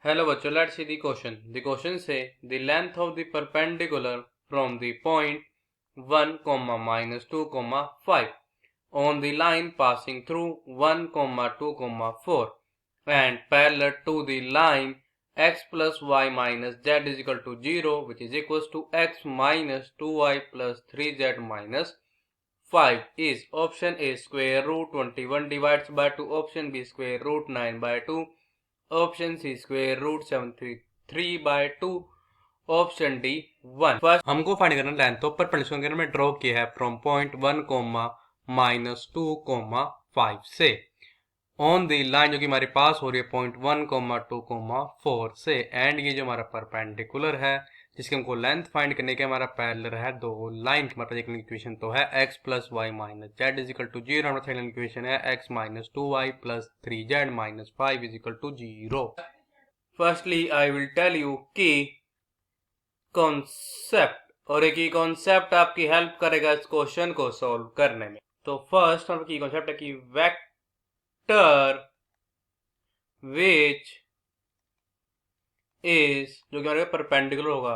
Hello bachcho, let's see the question. The question say the length of the perpendicular from the point 1, minus 2, 5 on the line passing through 1, 2, 4 and parallel to the line x plus y minus z is equal to 0, which is equals to x minus 2y plus 3z minus 5 is option A square root 21 divides by 2, option B square root 9 by 2, option C square root 73/2, option D 1। First हमको find करना length तो perpendicular में draw किया है from point 1, minus 2, 5 से on the line जो कि हमारे पास हो रही है पॉइंट 1, 2, 4 से एंड ये जो हमारा परपेंडिकुलर है जिसके हमको लेंथ फाइंड करने के हमारा पैरेलल है दो लाइन की हमारे पास एक इक्वेशन तो है x plus Y minus Z is equal to 0। हमारा सेकंड इक्वेशन है x minus 2y plus 3z minus 5 is equal to 0। Firstly I will tell you कि कॉन्सेप्ट और एक ही कॉन्सेप्ट आपकी हेल्प करेगा इस क्वेश्चन को सॉल्व करने में। तो फर्स्ट हमारा कॉन्सेप्ट है कि वेक्टर विच इज जो कि हमारे परपेंडिकुलर होगा,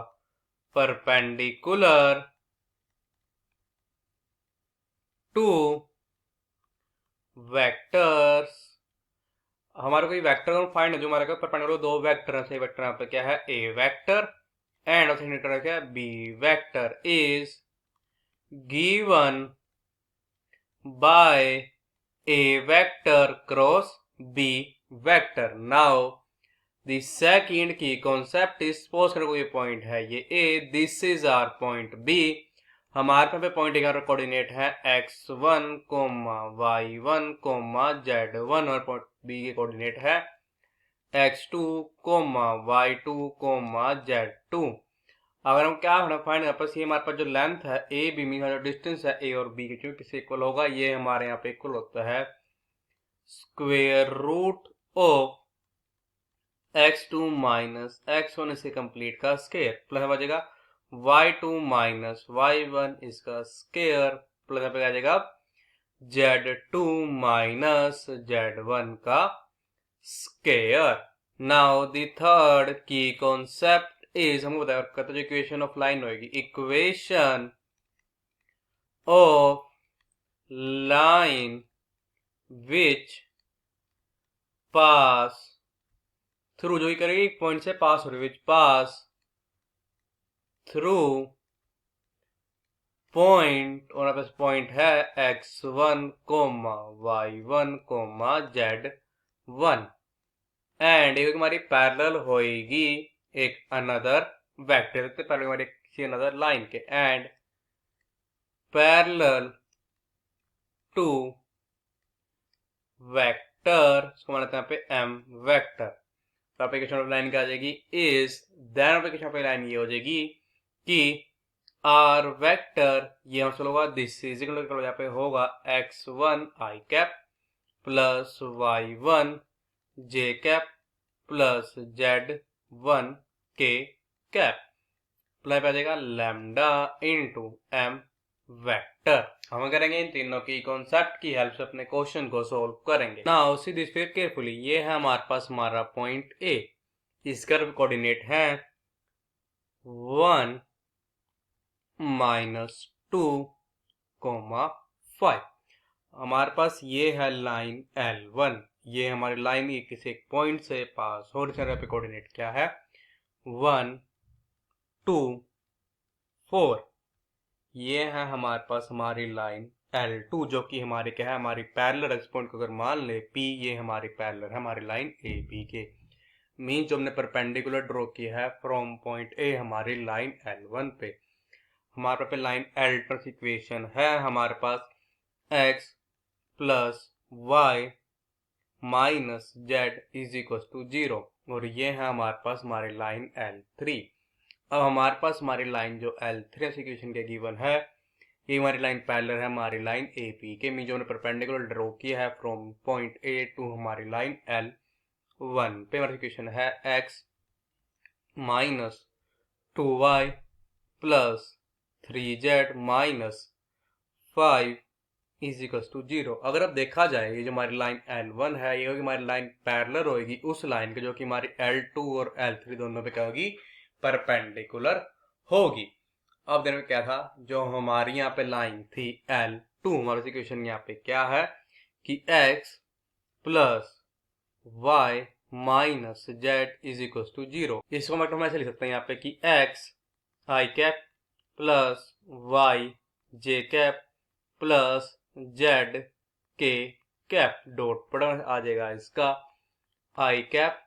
परपेंडिकुलर टू वेक्टर्स। हमारे को वेक्टर फाइंड है जो हमारे परपेंडिकुलर दो वेक्टर है। वेक्टर यहाँ पे क्या है A vector and second vector क्या है B vector is given by A vector cross B vector. Now the second की कॉन्सेप्ट इज सपोज करो ये पॉइंट है ये A, this is our point B. हमारे पे पॉइंट का कोऑर्डिनेट है x1, y1, z1 और पॉइंट बी के कोऑर्डिनेट है x2, y2, z2। अगर हम क्या फाइंड वापस ये हमारे पास जो लेंथ है ए बी मीन जो डिस्टेंस है ए और बी के जो किससे इक्वल होगा, ये हमारे यहाँ पे इक्वल होता है square root of x2 minus x1 इसके कंप्लीट का स्क्वायर प्लस बचेगा y2 माइनस y1 इसका स्क्वायर प्लस पे आ जाएगा z2 माइनस z1 का स्क्वायर। नाउ द थर्ड की कॉन्सेप्ट इज हमको बताया करते जो इक्वेशन ऑफ लाइन होगी, equation of line which pass through, जो ही करेगी एक पॉइंट से पास हो रही विच पास थ्रू पॉइंट और आपके पॉइंट है x1, y1, z1 एंड एक हमारी पैरेलल होएगी एक अनदर वेक्टर पहले हमारी किसी अनदर लाइन के एंड पैरेलल टू वेक्टर इसको मानते हैं यहाँ पे m वेक्टर। तो एप्लीकेशन ऑफ लाइन क्या आ जाएगी is then application of line ये हो जाएगी कि आर वेक्टर ये हम होगा दिस इज इक्वल यहाँ पे होगा x1 i cap plus y1 j cap plus z1 k cap plus आ जाएगा लैम्डा इनटू m वेक्टर। हम करेंगे इन तीनों की कॉन्सेप्ट की हेल्प से अपने क्वेश्चन को सॉल्व करेंगे। नाउ सी दिस फिर केयरफुली, ये है हमारे पास हमारा पॉइंट ए, इसका कोऑर्डिनेट है 1 माइनस 2, 5। हमारे पास ये है लाइन L1, ये हमारी लाइन ये किसी एक पॉइंट से पास हो रही है। पे कोऑर्डिनेट क्या है 1, 2, 4। ये है हमारे पास हमारी लाइन L2 जो कि हमारे क्या है हमारी पैरेलल एक्स पॉइंट को अगर मान ले P, ये हमारी पैरेलल है हमारी लाइन AB के। मीन जो हमने परपेंडिकुलर ड्रॉ किया है फ्रॉम पॉइंट A हमारी लाइन L1 पे। हमारे पे लाइन L2 इक्वेशन है हमारे पास x plus y minus z is equal to 0 और ये है हमारे पास हमारी लाइन L3। अब हमारे पास हमारी लाइन जो L3 इक्वेशन के गिवन है ये हमारी लाइन पैरेलल है हमारी लाइन AP के। मीन जो हमने परपेंडिकुलर ड्रॉ किया है फ्रॉम पॉइंट A टू हमारी लाइन L1 पे हमारी इक्वेशन है x minus 2y plus 3z minus 5 is equal to 0। अगर अब देखा जाए ये जो हमारी लाइन L1 है ये होगी हमारी लाइन पैरेलल होगी उस लाइन के जो कि हमारी L2 और L3 दोनों पे क्या होगी, परपेंडिकुलर होगी। अब देखो क्या था, जो हमारी यहाँ पे लाइन थी L2, हमारी इक्वेशन यहाँ पे क्या है कि x plus y minus Z is equal to 0। इसको मतलब हम ऐसे लिख सकते हैं यहाँ पे कि x I cap plus y J cap plus Z के कैप डॉट प्रोडक्ट आ जाएगा इसका आई कैप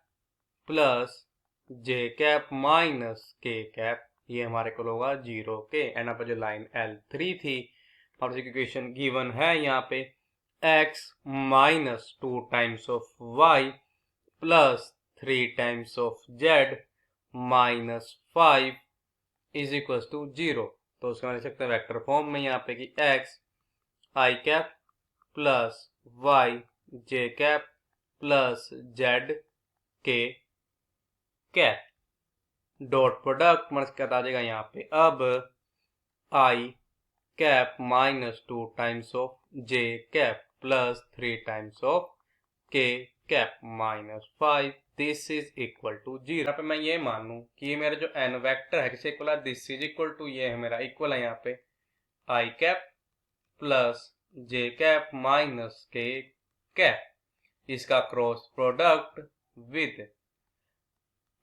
प्लस जे कैप माइनस के कैप, ये हमारे को होगा 0 के। एंड यहाँ पर जो लाइन L3 थी और इक्वेशन गिवन है यहाँ पे x minus 2 times of y plus 3 times of z minus 5 is equal to 0। तो उसको लिख सकते हैं वेक्टर फॉर्म में यहाँ पे कि x I cap plus y J cap plus z K cap dot product मतलब क्या आ जाएगा यहाँ पे अब I cap minus 2 times of J cap plus 3 times of K cap minus 5 this is equal to 0। यहाँ पे मैं ये मान लूं कि ये मेरा जो एन वेक्टर है किसे इक्वल है, दिस इज इक्वल टू, ये है मेरा इक्वल है यहाँ पे आई कैप प्लस जे कैप माइनस के कैप, इसका cross product with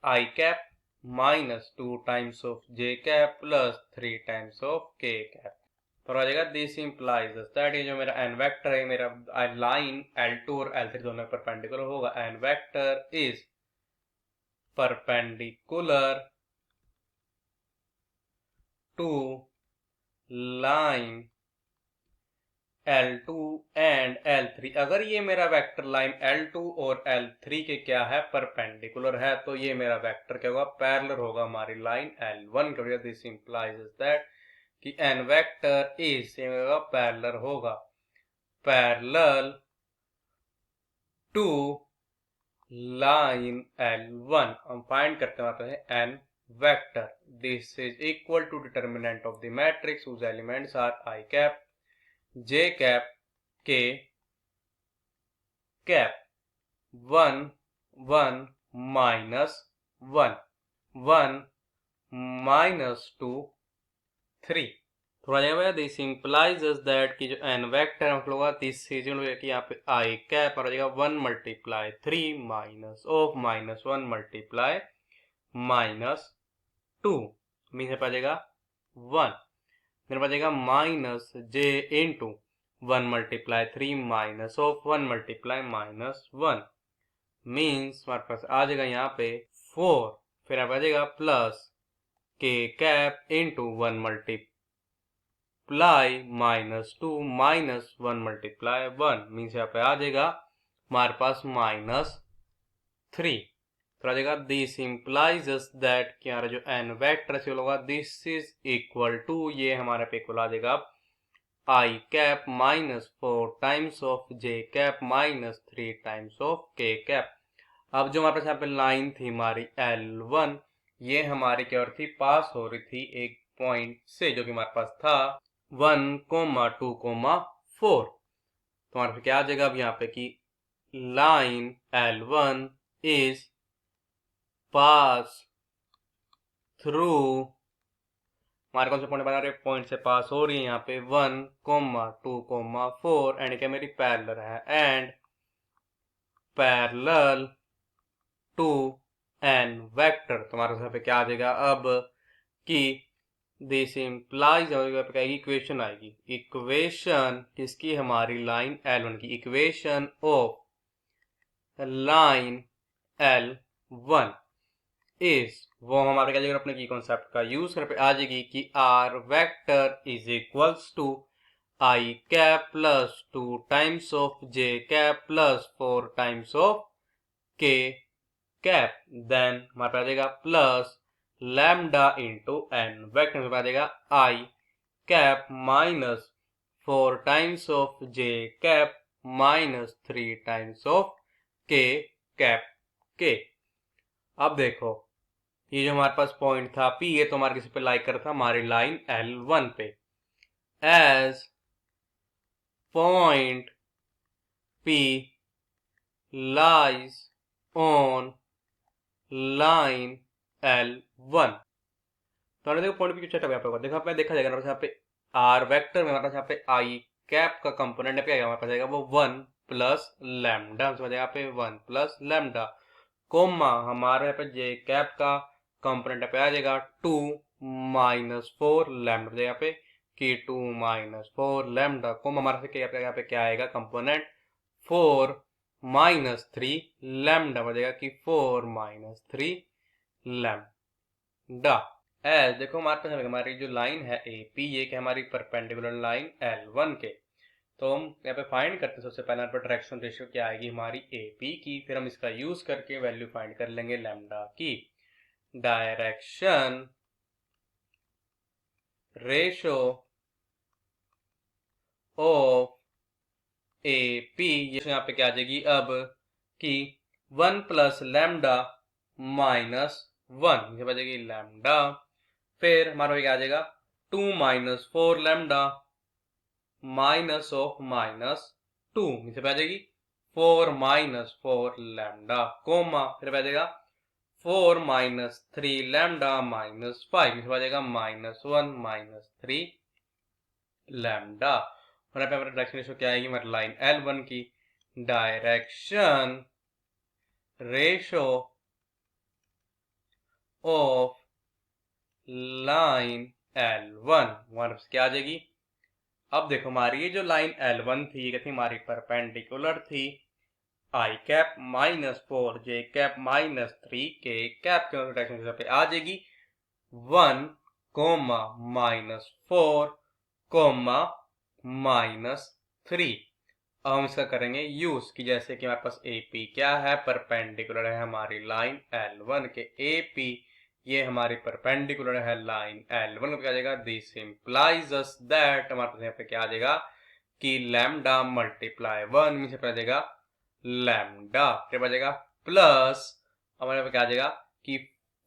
I cap minus 2 times of J cap plus 3 times of K cap. तो आ जाएगा दिस इंप्लाइज दैट ये जो मेरा एन वेक्टर है मेरा लाइन L2 और L3 दोनों परपेंडिकुलर होगा। N vector is perpendicular to line L2 and L3। अगर ये मेरा वेक्टर लाइन L2 और L3 के क्या है, परपेंडिकुलर है, तो ये मेरा वेक्टर क्या होगा, पैरेलल होगा हमारी लाइन L1 के। दिस इंप्लाइज दैट कि एन वेक्टर इज पैरेलल होगा पैरेलल टू लाइन L1। हम फाइंड करते हैं N vector, this is equal to determinant of the matrix whose elements are I cap J cap K cap 1 1 minus 1 1 minus 2 3। थोड़ा जाएगा this implies that कि जो N vector है मतलब होगा दिस इज कि यहाँ पे आई कैप और हो जाएगा 1 multiply 3 minus of minus 1 multiply minus 2 mean पे आ जाएगा 1, मेरे पास जाएगा minus J into 1 multiply 3 minus of 1 multiply minus 1 means हमारे पास आ जाएगा यहाँ पे 4, फिर आप आ जाएगा प्लस के cap into 1 multiply minus 2 minus 1 multiply 1 means यहाँ पे आ जाएगा हमारे पास माइनस 3। तो आ जाएगा दिस इंप्लाइज दैट कि हमारा जो एन वेक्टर है होगा दिस इज इक्वल टू, ये हमारे पे इक्वल आ जाएगा I cap minus 4 times of J cap minus 3 times of K cap. अब जो हमारे पास यहाँ पे लाइन थी हमारी L1, ये हमारी क्या हो रही थी, पास हो रही थी एक पॉइंट से जो कि हमारे पास था 1, 2, 4। तो हमारे पास क्या आ जाएगा अब यहाँ पे कि line L1 is pass through, हमारे कौन से पॉइंट बना रहे हैं, पॉइंट से पास हो रही है यहाँ पे 1, 2, 4 एंड क्या मेरी पैरेलल है and parallel to N vector. तो हमारे यहाँ पे क्या आ जाएगा अब कि दिस इंप्लाइज इक्वेशन आएगी, इक्वेशन किसकी, हमारी लाइन L1 की, equation of line L1 is, वो हमारे क्या जाएगा अपने की कॉन्सेप्ट का यूज कर पे आ जाएगी कि R vector is equals to I cap plus 2 times of J cap plus 4 times of K cap, then हमारे पास आ जाएगा plus lambda into N vector में आ जाएगा I cap minus 4 times of J cap minus 3 times of K cap के। अब देखो ये जो हमारे पास पॉइंट था P, ये तो हमारे किसी पे लाइक कर था हमारी लाइन L1 पे, as point P lies on line L1। तो हमने देखो पॉइंट P क्यों चेक होगा, देखो आपने देखा जाएगा ना, यहाँ पे R वेक्टर में हमारे पास यहाँ पे I कैप का कंपोनेंट है, क्या हमारे पास आएगा वो 1 प्लस लैम्डा, समझ यहाँ पे 1 प्लस लैम्डा, कोमा हमारे यहाँ पे जे कैप का कंपोनेंट पे आ जाएगा 2 माइनस 4 लैम्डा, यहाँ पे कि 2 माइनस 4 लैम्डा, कोमा हमारे से यहाँ पे क्या आएगा कंपोनेंट 4 माइनस 3 लैम्डा, बचेगा कि 4 माइनस 3 लैम्डा। एज देखो हमारे पास हमारी जो लाइन है AP, ये कि हमारी परपेंडिकुलर लाइन L1 के, तो हम यहाँ पे फाइंड करते हैं। सबसे पहले पर डायरेक्शन रेशियो क्या आएगी हमारी AP की, फिर हम इसका यूज करके वैल्यू फाइंड कर लेंगे लैम्डा की। डायरेक्शन रेशियो ऑफ AP, ये यहाँ पे क्या आ जाएगी अब कि 1 प्लस लैम्डा माइनस 1, ये बचेगी लैम्डा, फिर हमारा क्या आ जाएगा 2 minus 4 lambda minus of minus 2, इसे आ जाएगी 4 माइनस 4 लैम्डा, कोमा फिर आ जाएगा 4 माइनस 3 लैम्डा माइनस 5, इसे आ जाएगा माइनस 1 माइनस 3 लैम्डा। और यहाँ पे हमारा डायरेक्शन रेशियो क्या आएगी हमारी लाइन L1 की, direction ratio of line L1 हमारे पास क्या आ जाएगी। अब देखो हमारी ये जो लाइन L1 थी, ये थी हमारी परपेंडिकुलर थी I cap minus 4 J cap minus 3 K cap के डायरेक्शन पे आ जाएगी 1 कोमा माइनस 4 कोमा माइनस 3। अब हम इसका करेंगे यूज की, जैसे कि हमारे पास AP क्या है, परपेंडिकुलर है हमारी लाइन L1 के, AP ये हमारी परपेंडिकुलर है लाइन L1 क्या आ जाएगा, दिस इंप्लाइज अस दैट, हमारे पास यहाँ पे क्या आ जाएगा कि लैम्डा मल्टीप्लाई 1 में से आ जाएगा लैम्डा, क्या आ जाएगा प्लस हमारे यहाँ पे क्या आ जाएगा कि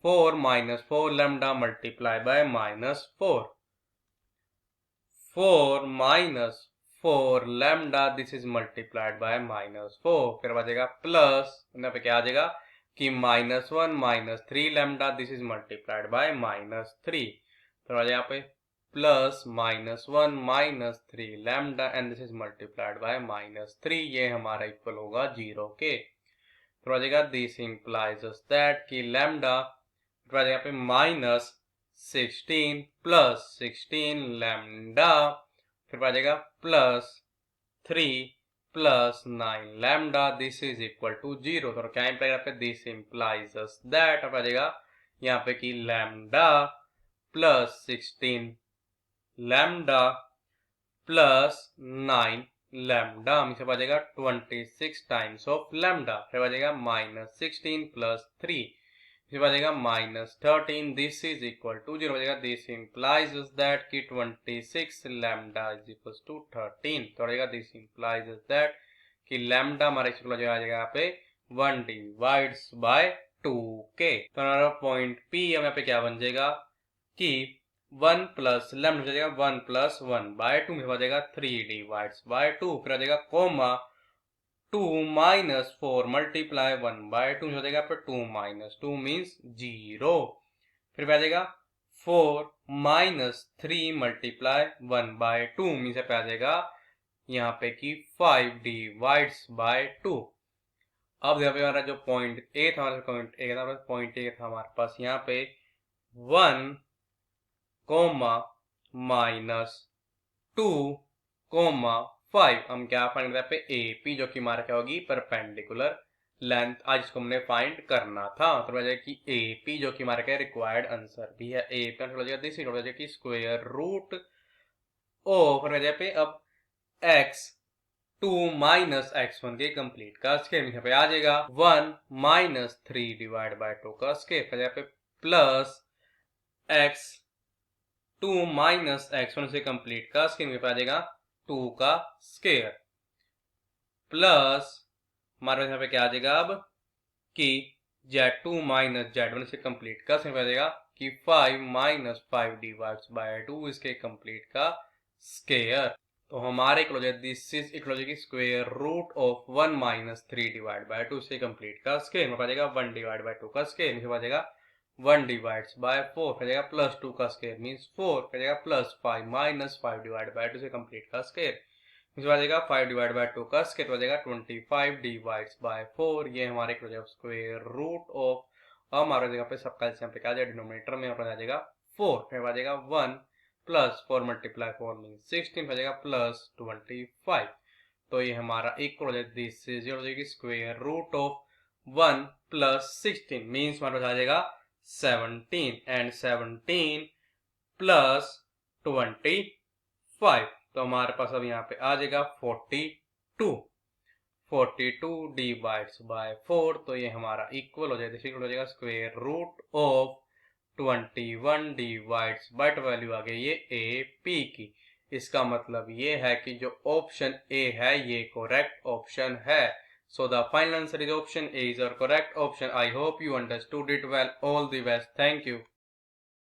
4 minus 4 lambda multiply by minus 4, 4 minus 4 lambda this is multiplied by minus 4, फिर आ जाएगा प्लस यहाँ पे क्या आ जाएगा कि minus 1 minus 3 lambda this is multiplied by minus 3, फिर आ जाएगा यहाँ पे plus minus 1 minus 3 lambda and this is multiplied by minus 3, ये हमारा इक्वल होगा 0 के। फिर आ जाएगा दिस इंप्लाइज अस दैट कि लैम्डा, फिर आ जाएगा यहाँ पे माइनस 16 प्लस 16 लैम्डा, फिर आ जाएगा plus 3 plus 9 lambda this is equal to 0, तो क्या इंप्लाई यहाँ पे दिस इंप्लाइज अस दैट, अब आ जाएगा यहाँ पे कि lambda plus 16 lambda plus 9 lambda, हम इसे आ जाएगा 26 टाइम्स ऑफ लैम्डा, फिर आ जाएगा माइनस 16 प्लस 3, फिर आ जाएगा minus 13 this is equal to 0, बचेगा दिस इंप्लाइज दैट कि 26 लैम्डा इज इक्वल टू 13, तो आ जाएगा दिस इंप्लाइज दैट कि लैम्डा हमारा इक्वल हो जाएगा यहाँ पे 1 डिवाइड्स बाय 2k, तो हमारा पॉइंट P हम यहाँ पे क्या बन जाएगा कि 1 प्लस लैम्डा हो जाएगा 1 प्लस 1 बाय 2 में हो जाएगा 3 डिवाइड्स बाय 2, फिर आ जाएगा कोमा 2 माइनस 4 मल्टीप्लाई 1 बाय 2 हो जाएगा, फिर 2 माइनस 2 मीन्स 0, फिर आ जाएगा 4 माइनस 3 मल्टीप्लाई 1 बाय 2 मीन्स पे आ जाएगा यहाँ पे कि 5 डिवाइड्स बाय 2। अब यहाँ पे हमारा जो पॉइंट A था, हमारा पॉइंट A था हमारे पास यहाँ पे 1 कोमा माइनस 2 कोमा 5, हम क्या फाइंड करते हैं पे AP जो कि हमारा क्या होगी परपेंडिकुलर लेंथ, आज इसको हमने फाइंड करना था, तो बजाय कि AP जो कि हमारा क्या रिक्वायर्ड आंसर भी है, AP हो जाएगा दिस हो जाएगा कि स्क्वायर रूट ओ, फिर वजह पे अब x 2 माइनस x1 के कंप्लीट का स्क्वायर यहाँ पे आ जाएगा 1 माइनस 3 डिवाइड बाय 2 का स्क्वायर, फिर यहाँ पे प्लस x 2 माइनस x1 से कंप्लीट का स्क्वायर पे आ जाएगा 2 का स्क्वायर, प्लस हमारे यहाँ पे क्या आ जाएगा अब कि z2 माइनस z1 से कंप्लीट का स्क्वायर आ जाएगा कि 5 माइनस 5 डिवाइड्स बाय 2 इसके कंप्लीट का स्क्वायर, तो हमारे इक्वल हो जाए दिस इज इक्वल हो जाएगी square root of 1 minus 3 divide by 2 से कंप्लीट का स्क्वायर में बचेगा 1 डिवाइड बाय 2 का स्क्वायर में बचेगा 1 डिवाइड्स बाय 4 का जाएगा प्लस 2 का स्क्वायर मीन्स 4 का जाएगा प्लस 5 माइनस 5 डिवाइड बाय 2 से कंप्लीट का स्क्वायर इस बचेगा 5 डिवाइड बाय 2 का स्क्वायर बचेगा 25 डिवाइड्स बाय 4 ये हमारे इक्वल हो जाएगा स्क्वायर रूट ऑफ हमारे जगह पे सबका यहाँ पे क्या आ जाएगा डिनोमिनेटर में यहाँ आ जाएगा 4 फिर बचेगा 1 प्लस 4 मल्टीप्लाई 4 मीन्स 16 बचेगा प्लस 25 तो ये हमारा इक्वल हो जाएगा दिस इज हो जाएगी square root of 1 plus 16 means हमारा आ जाएगा 17 एंड 17 प्लस 25 तो हमारे पास अब यहाँ पे आ जाएगा 42 डिवाइड्स बाय 4 तो ये हमारा इक्वल हो जाएगा इक्वल हो जाएगा square root of 21 divides but value आ गई ये ए पी की। इसका मतलब ये है कि जो ऑप्शन ए है ये करेक्ट ऑप्शन है। So the final answer is option A is our correct option. I hope you understood it well. All the best. Thank you.